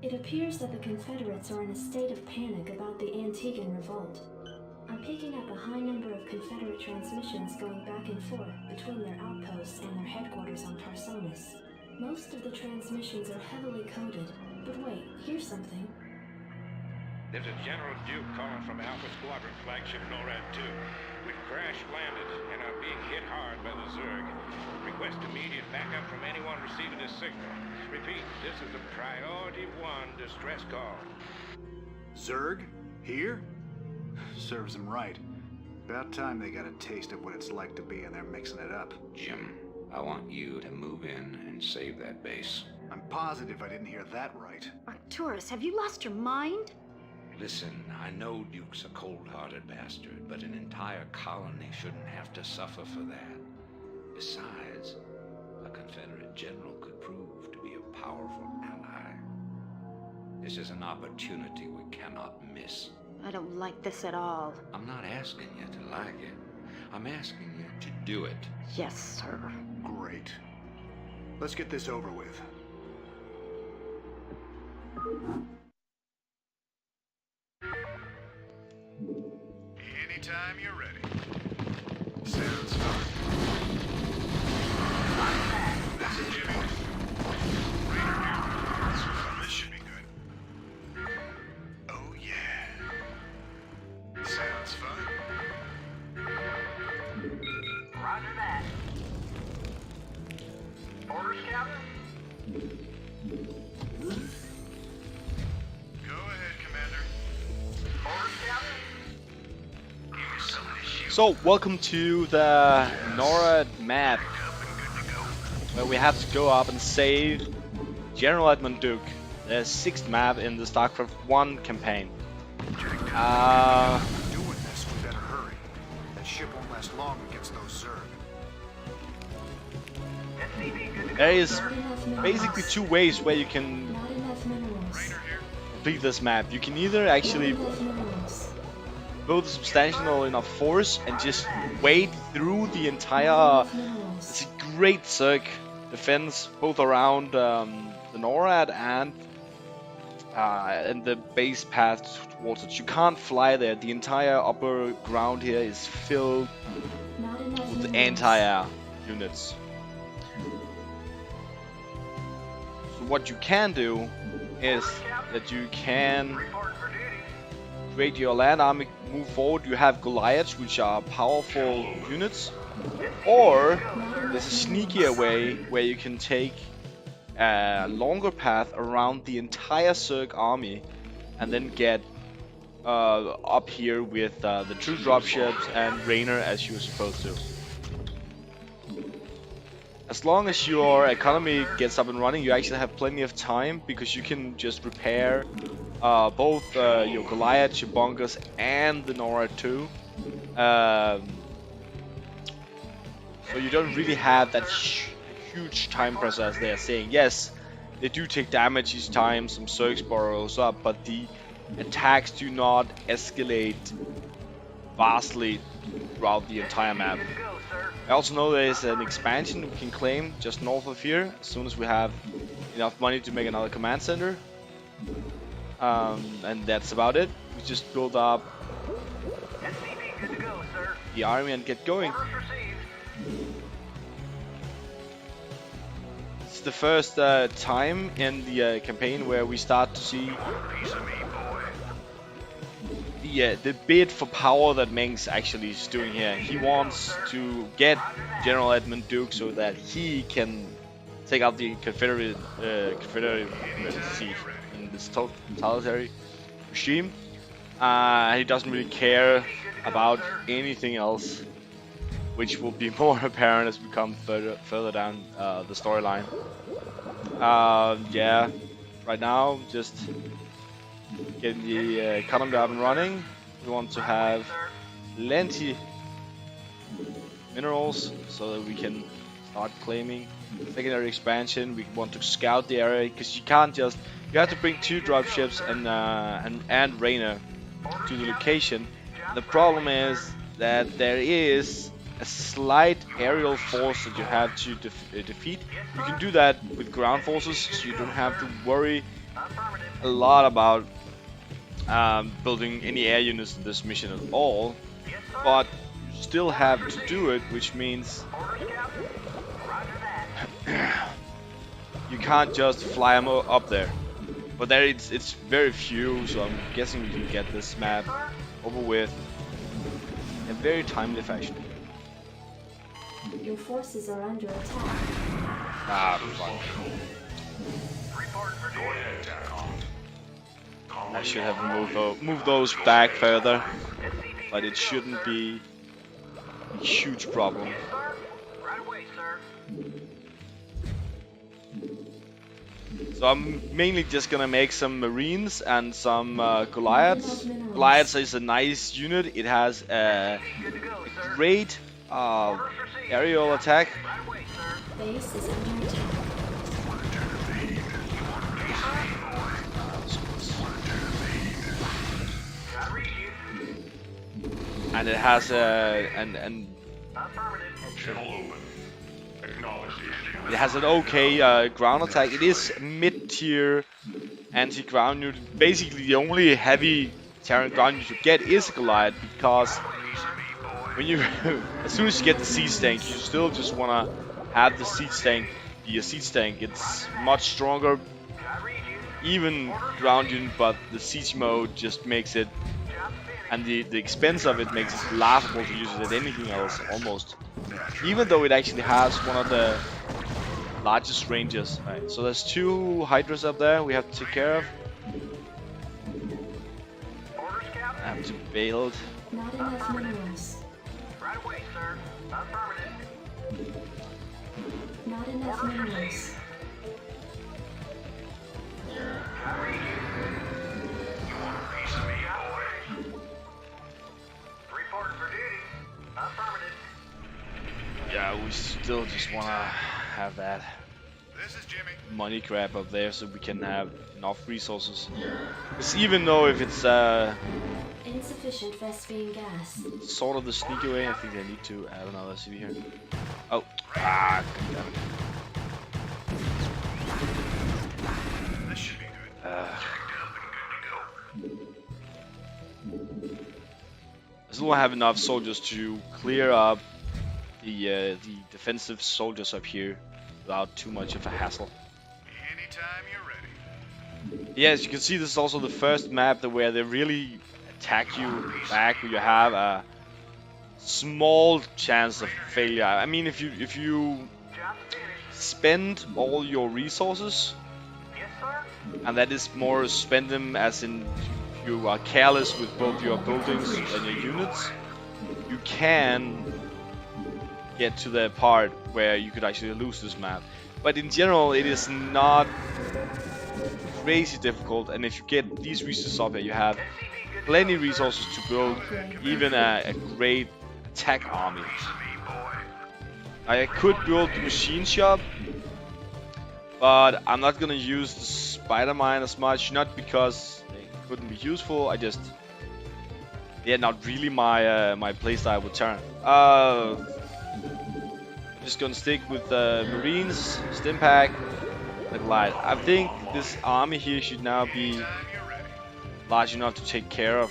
It appears that the Confederates are in a state of panic about the Antiguan revolt. I'm picking up a high number of Confederate transmissions going back and forth between their outposts and their headquarters on Tarsonis. Most of the transmissions are heavily coded, but wait, here's something. There's a General Duke calling from Alpha Squadron flagship Norad II. We've crash-landed and are being hit hard by the Zerg. Request immediate backup from anyone receiving this signal. Repeat, this is a Priority 1 distress call. Zerg? Here? Serves them right. About time they got a taste of what it's like to be in there mixing it up. Jim, I want you to move in and save that base. I'm positive I didn't hear that right. Arcturus, have you lost your mind? Listen, I know Duke's a cold-hearted bastard, but an entire colony shouldn't have to suffer for that. Besides, a Confederate general could prove to be a powerful ally. This is an opportunity we cannot miss. I don't like this at all. I'm not asking you to like it. I'm asking you to do it. Yes, sir. Great. Let's get this over with. Anytime you're ready. Sounds fun. This is Jimmy. Raider here. This should be good. Oh yeah. Sounds fun. Roger that. Orders, Captain? Go ahead, Commander. Orders, Captain? So, welcome to the Norad map, where we have to go up and save General Edmund Duke, the 6th map in the Starcraft 1 campaign. Doing this, we better hurry. That ship won't last long against those Zerg. SCV, good to go, There is sir. basically two ways where you can Not enough minerals. complete this map. You can either actually Not enough minerals. build a substantial enough force and just wade through the entire. It's a great Zerg defense, both around the NORAD and the base path towards it. You can't fly there. The entire upper ground here is filled Not enough with minerals. anti-air units. So what you can do is that you can Reporting for duty. create your land army, move forward. You have Goliaths, which are powerful units, or there's a sneakier way where you can take a longer path around the entire Zerg army and then get up here with the true dropships and Rainer as you were supposed to. As long as your economy gets up and running, you actually have plenty of time, because you can just repair both your Goliaths, your bunkers, and the Norad II. So you don't really have that huge time pressure as they are saying. Yes, they do take damage each time some Zerg burrows up, but the attacks do not escalate vastly throughout the entire map. Good to go, sir. I also know there is an expansion we can claim just north of here as soon as we have enough money to make another command center. And that's about it. We just build up SCV, good to go, sir. the army and get going. Orders received. It's the first time in the campaign where we start to see Piece of me, boy. the bid for power that Meng's actually is doing here. He wants to get General Edmund Duke so that he can take out the Confederacy in this totalitarian regime. He doesn't really care about anything else, which will be more apparent as we come further down the storyline. Yeah, right now just getting the economy up and running. We want to have plenty minerals so that we can start claiming secondary expansion. We want to scout the area, because you can't just, you have to bring 2 dropships and Rainer to the location. The problem is that there is a slight aerial force that you have to defeat. You can do that with ground forces, so you don't have to worry a lot about building any air units in this mission at all. But you still have to do it, which means you can't just fly them up there. But there it's very few, so I'm guessing we can get this map over with in a very timely fashion. Your forces are under attack. Ah, fuck. I should have moved those back further, but it shouldn't be a huge problem. Yes, sir. Right away, sir. So I'm mainly just gonna make some Marines and some Goliaths. Goliaths is a nice unit. It has a Good to go, sir. great aerial attack. Right away, sir. Base is under attack. I read you. And it has Affirmative. it has an okay ground attack. It is mid-tier anti-ground unit. Basically, the only heavy Terran ground unit you get is a Goliath, because when you as soon as you get the siege tank, you still just wanna have the siege tank be a siege tank. It's much stronger, I read you. even ground unit, but the siege mode just makes it, and the expense of it makes it laughable to use it at anything else, almost. Even though it actually has one of the largest ranges. Right, so there's 2 Hydras up there we have to take care of. Orders, I Captain. have to build. Not enough minerals. Right away, sir. Affirmative. Not enough minerals. I read you. You want a piece of me, boy? Reporting for duty. Affirmative. Yeah, we still just wanna have that This is Jimmy. money grab up there so we can have enough resources. Because even though if it's Insufficient Vespene gas. sort of the sneak away, I think I need to add another city here. Oh, ah, goddammit. This should be good. I still don't have enough soldiers to clear up the defensive soldiers up here without too much of a hassle. Anytime you're ready. Yes, you can see this is also the first map where they really attack you back, where you have a small chance of failure. I mean, if you Job finished. spend all your resources, Yes, sir. and that is more spend them as in you are careless with both your buildings and your units, you can get to the part where you could actually lose this map. But in general, it is not crazy difficult, and if you get these resources up here, you have plenty of resources to build even a great attack army. I could build the machine shop, but I'm not gonna use the spider mine as much, not because they couldn't be useful, they're not really my playstyle with Terran. I'm just gonna stick with the Marines, Stimpack, the Glide. I think this army here should now be large enough to take care of,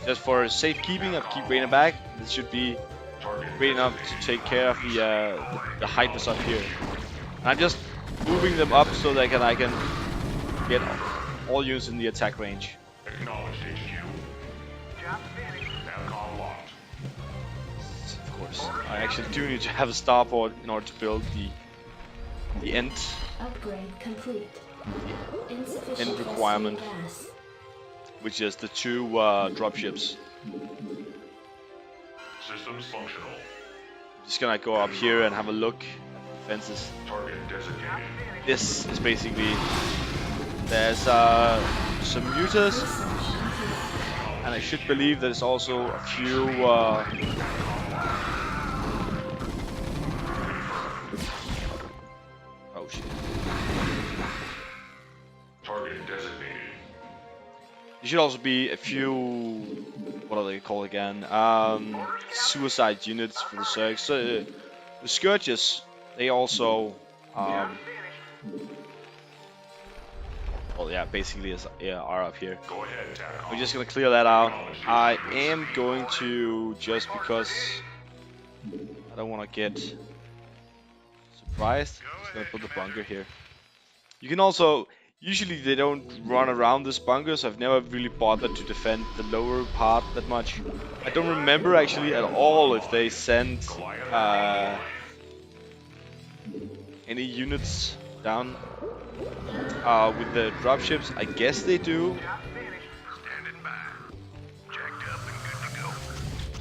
just for safekeeping. I keep bringing it back. This should be great enough to take care of the Hydras up here. And I'm just moving them up so that I can get all units in the attack range. Acknowledged, HQ. Job finished. Navcom locked. Of course, I actually do need to have a starport in order to build the end Upgrade complete. Insufficient End requirement. Vespene gas. which is the 2 dropships. Systems functional. I'm just gonna go up here and have a look at the defenses. Target designated. This is basically, there's some mutas, Research complete. and I should believe there's also a few oh shit. Target designated. There should also be a few what are they called again? Suicide units for the Zerg. So the Scourges, they also well, yeah, basically are up here. Go ahead, TACOM. We're just gonna clear that out. I am going to, just because I don't want to get surprised, just gonna put the bunker here. You can also, usually they don't run around this bunker, so I've never really bothered to defend the lower part that much. I don't remember actually at all if they sent any units down with the dropships. I guess they do. Standing by. Jacked up and good to go.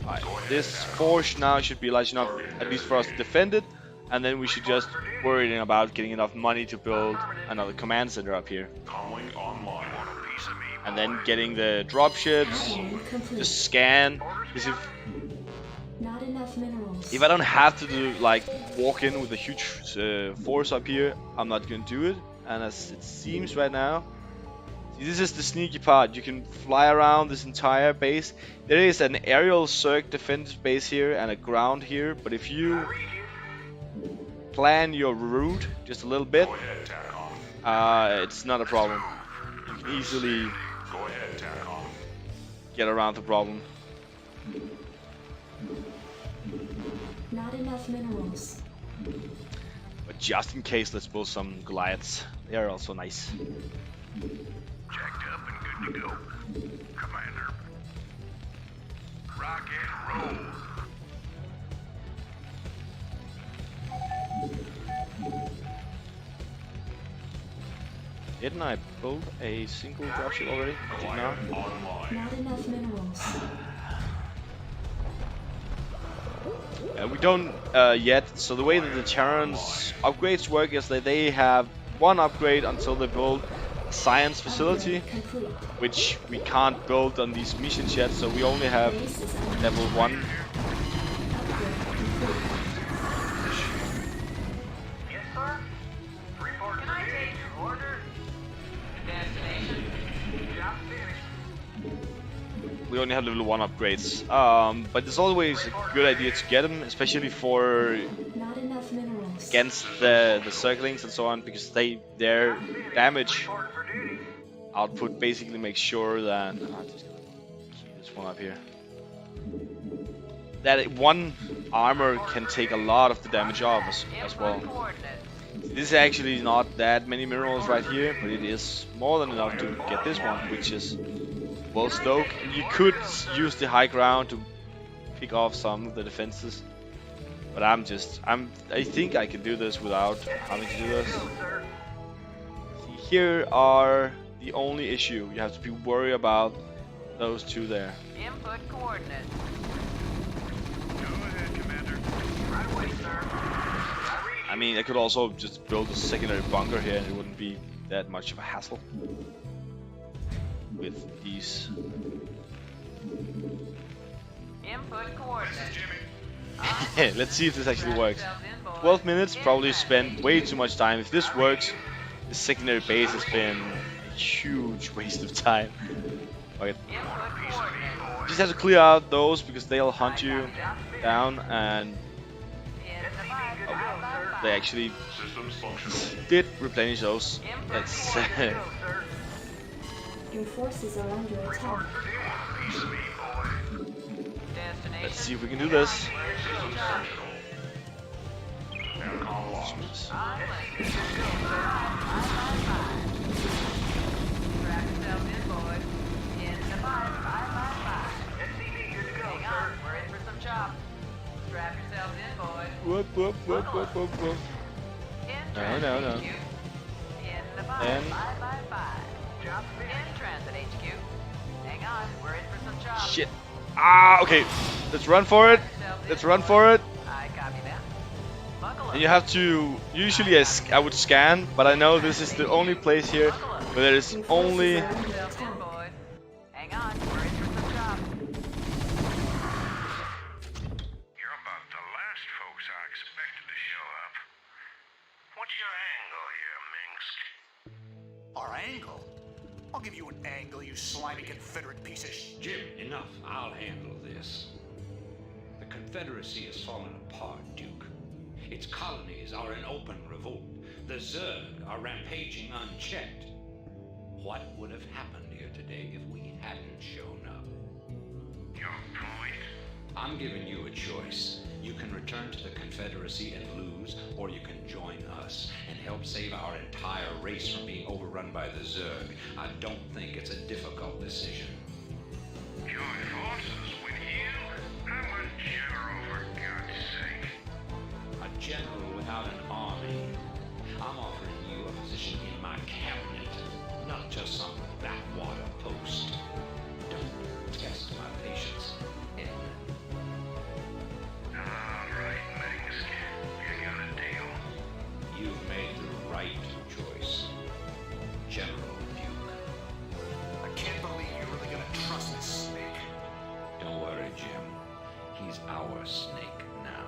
Alright, this forge now should be large enough, at least for us to defend it, and then we should just worry about getting enough money to build another command center up here. Comlink online. Piece of me. And then getting the dropships, Planning complete. just scan, because Not enough minerals. if I don't have to do, like, walk in with a huge force up here, I'm not gonna do it, and as it seems right now, see, this is the sneaky part. You can fly around this entire base. There is an aerial Zerg defense base here and a ground here, but if you plan your route just a little bit, Go ahead, TACOM. it's not a problem. You can easily Go ahead, TACOM. get around the problem. Not enough minerals. But just in case, let's build some Goliaths. They are also nice. Jacked up and good to go. Commander. Rock and roll. Didn't I build a single dropship already? I did not. Goliath online. Not enough minerals. We don't yet. So the way that the Terran's upgrades work is that they have one upgrade until they build a science facility, Upgrade complete. which we can't build on these missions yet. So we only have Base is under level 1. upgrade complete. Yes, sir. Report for duty. Order. Destination. Job finished. We only have level 1 upgrades. But it's always a good idea to get them, especially for Not enough minerals. against the circlings and so on, because their damage Report for duty. output basically makes sure that I'm just gonna key this one up here. That one armor can take a lot of the damage off as well. This is actually not that many minerals right here, but it is more than enough to get this one, which is well stoked. You could use the high ground to pick off some of the defenses, but I think I can do this without having to do this. Sir. See, here are the only issue. You have to be worried about those two there. Input coordinates. Go ahead, Commander. Right away, sir. I mean, I could also just build a secondary bunker here and it wouldn't be that much of a hassle with these. Input coordinates. Let's see if this actually works. 12 minutes, probably spent way too much time. If this works, the secondary base has been a huge waste of time. Okay. Input coordinates. Just have to clear out those because they'll hunt you down, and In the pipe. they actually Systems functional. did replenish those. That's Your forces are under attack. Destination. let's see if we can do this. Systems functional. TACOM lost. On link. Strap yourself in, boys. In the pipe. 555. SCV, good to go, Hang sir. on, we're in for some chop. Strap yourselves in, boys. Whoop, whoop, whoop, whoop, whoop, whoop. In No, transit no, no. HQ. In the pipe. And- 555. Job finished. In transit HQ. Hang on, we're in for some chop. Shit. Ah, okay. Let's run for it. Let's run for it. I copy that. Buckle up. And you have to, usually I would scan, but I know this is the only place here where there is Your forces only are under Yourselves in, attack. boys. Hang on, we're in for some chop. You're about the last folks I expected to show up. What's your angle here, Minx? Our angle? I'll give you an angle, you slimy Confederate piece of sh... Jim, enough. I'll handle this. The Confederacy has fallen apart, Duke. Its colonies are in open revolt. The Zerg are rampaging unchecked. What would have happened here today if we hadn't shown up? Your point? I'm giving you a choice. You can return to the Confederacy and lose, or you can join us and help save our entire race from being overrun by the Zerg. I don't think it's a difficult decision. Join forces with you? I'm a general, for God's sake. A general without an army. I'm offering you a position in my cabinet, not just some backwater post. Don't test my patience, Ed. All right, Mings. You got a deal. You've made the right choice, General Duke. I can't believe you're really gonna trust this snake. Don't worry, Jim. He's our snake now.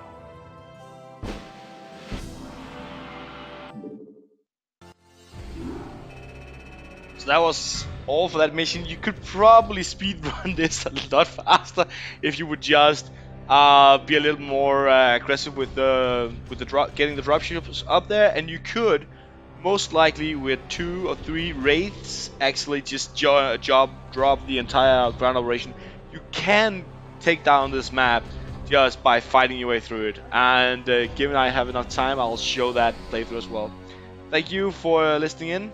So that was all for that mission. You could probably speedrun this a lot faster if you would just be a little more aggressive with the getting the dropships up there, and you could most likely with 2 or 3 wraiths actually just drop the entire ground operation. You can take down this map just by fighting your way through it, and given I have enough time, I'll show that playthrough as well. Thank you for listening in.